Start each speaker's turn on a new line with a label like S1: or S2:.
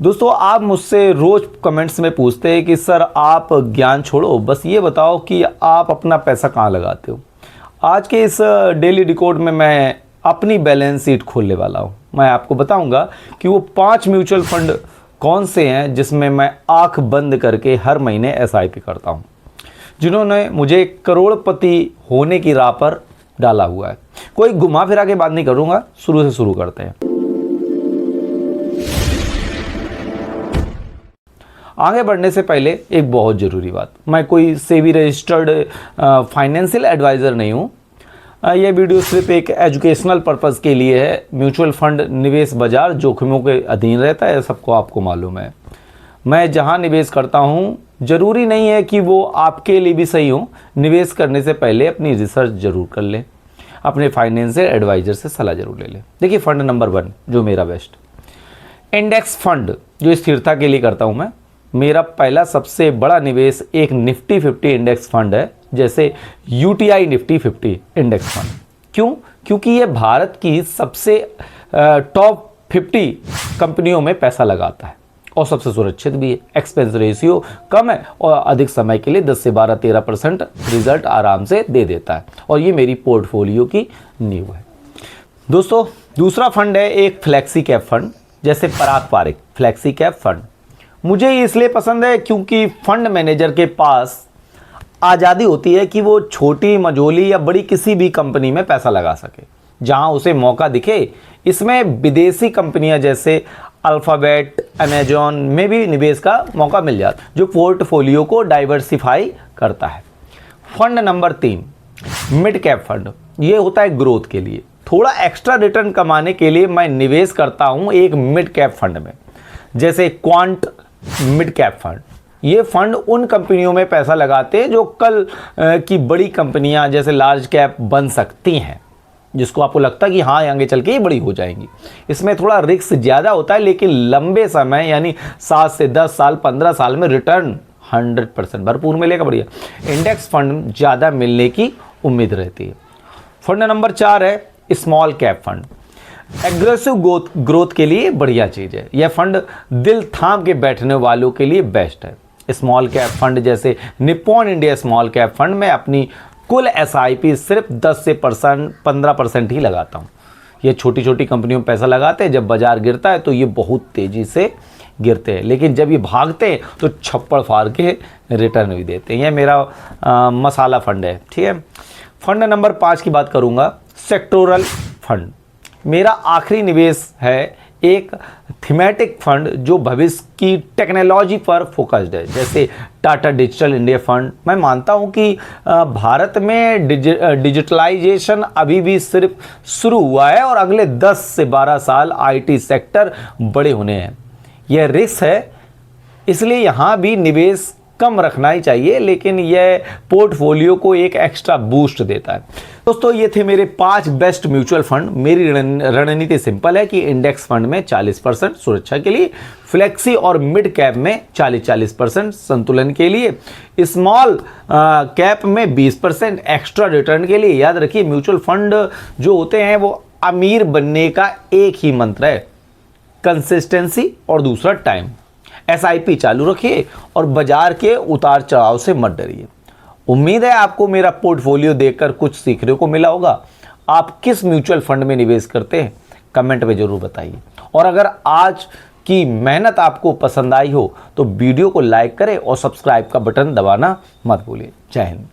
S1: दोस्तों, आप मुझसे रोज़ कमेंट्स में पूछते हैं कि सर आप ज्ञान छोड़ो, बस ये बताओ कि आप अपना पैसा कहाँ लगाते हो। आज के इस डेली रिकॉर्ड में मैं अपनी बैलेंस शीट खोलने वाला हूँ। मैं आपको बताऊंगा कि वो 5 म्यूचुअल फंड कौन से हैं जिसमें मैं आंख बंद करके हर महीने SIP करता हूँ, जिन्होंने मुझे करोड़पति होने की राह पर डाला हुआ है। कोई घुमा फिरा के बात नहीं करूँगा, शुरू से शुरू करते हैं। आगे बढ़ने से पहले एक बहुत ज़रूरी बात, मैं कोई सेबी रजिस्टर्ड फाइनेंशियल एडवाइज़र नहीं हूँ। यह वीडियो सिर्फ एक एजुकेशनल पर्पज़ के लिए है। म्यूचुअल फंड निवेश बाजार जोखिमों के अधीन रहता है, सबको आपको मालूम है। मैं जहाँ निवेश करता हूँ ज़रूरी नहीं है कि वो आपके लिए भी सही हो। निवेश करने से पहले अपनी रिसर्च ज़रूर कर लें, अपने फाइनेंशियल एडवाइज़र से सलाह ज़रूर ले लें। देखिए, फंड नंबर 1 जो मेरा बेस्ट इंडेक्स फंड जो स्थिरता के लिए करता हूँ मैं। मेरा पहला सबसे बड़ा निवेश एक निफ्टी 50 इंडेक्स फंड है, जैसे UTI निफ्टी 50 इंडेक्स फंड। क्यों? क्योंकि ये भारत की सबसे टॉप 50 कंपनियों में पैसा लगाता है और सबसे सुरक्षित भी है। एक्सपेंस रेशियो कम है और अधिक समय के लिए 10 से 12-13% रिजल्ट आराम से दे देता है, और ये मेरी पोर्टफोलियो की नींव है। दोस्तों, दूसरा फंड है एक फ्लैक्सी कैप फंड, जैसे पराग पारिक फ्लैक्सी कैप फंड। मुझे इसलिए पसंद है क्योंकि फंड मैनेजर के पास आज़ादी होती है कि वो छोटी मझोली या बड़ी किसी भी कंपनी में पैसा लगा सके जहां उसे मौका दिखे। इसमें विदेशी कंपनियां जैसे अल्फ़ाबेट, अमेजॉन में भी निवेश का मौका मिल जाता है, जो पोर्टफोलियो को डाइवर्सिफाई करता है। Fund number 3 mid cap fund. ये होता है ग्रोथ के लिए, थोड़ा एक्स्ट्रा रिटर्न कमाने के लिए मैं निवेश करता हूँ एक मिड कैप फंड में, जैसे क्वांट मिड कैप फंड। ये फंड उन कंपनियों में पैसा लगाते हैं जो कल की बड़ी कंपनियां जैसे लार्ज कैप बन सकती हैं, जिसको आपको लगता है कि हाँ आगे चल के ये बड़ी हो जाएंगी। इसमें थोड़ा रिस्क ज़्यादा होता है, लेकिन लंबे समय यानी 7 से 10 साल 15 साल में रिटर्न 100% भरपूर मिलेगा। बढ़िया इंडेक्स फंड ज़्यादा मिलने की उम्मीद रहती है। फंड नंबर 4 है small cap fund. Aggressive growth के लिए बढ़िया चीज़ है। यह फंड दिल थाम के बैठने वालों के लिए बेस्ट है। स्मॉल कैप फंड जैसे Nippon India small cap fund में अपनी कुल SIP सिर्फ 10 से 15% ही लगाता हूँ। ये छोटी छोटी कंपनियों में पैसा लगाते हैं, जब बाजार गिरता है तो ये बहुत तेज़ी से गिरते हैं, लेकिन जब ये भागते हैं तो छप्पड़ फाड़ के रिटर्न भी देते हैं। यह मेरा मसाला फंड है। ठीक है, फंड नंबर 5 की बात करूँगा, सेक्टोरल फंड। मेरा आखिरी निवेश है एक थीमेटिक फंड जो भविष्य की टेक्नोलॉजी पर फोकस्ड है, जैसे टाटा डिजिटल इंडिया फंड। मैं मानता हूं कि भारत में डिजिटलाइजेशन अभी भी सिर्फ शुरू हुआ है और अगले 10 से 12 साल IT सेक्टर बड़े होने हैं। यह रिस्क है, इसलिए यहाँ भी निवेश कम रखना ही चाहिए, लेकिन यह पोर्टफोलियो को एक एक्स्ट्रा बूस्ट देता है। दोस्तों, ये थे मेरे 5 बेस्ट म्यूचुअल फंड। मेरी रणनीति सिंपल है कि इंडेक्स फंड में 40% सुरक्षा के लिए, फ्लेक्सी और मिड कैप में 40-40% संतुलन के लिए, स्मॉल कैप में 20% एक्स्ट्रा रिटर्न के लिए। याद रखिए, म्यूचुअल फंड जो होते हैं वो अमीर बनने का एक ही मंत्र है, कंसिस्टेंसी और दूसरा टाइम। SIP चालू रखिए और बाजार के उतार चढ़ाव से मत डरिए। उम्मीद है आपको मेरा पोर्टफोलियो देखकर कुछ सीखने को मिला होगा। आप किस म्यूचुअल फंड में निवेश करते हैं कमेंट में ज़रूर बताइए, और अगर आज की मेहनत आपको पसंद आई हो तो वीडियो को लाइक करें और सब्सक्राइब का बटन दबाना मत भूलिए। जय हिंद।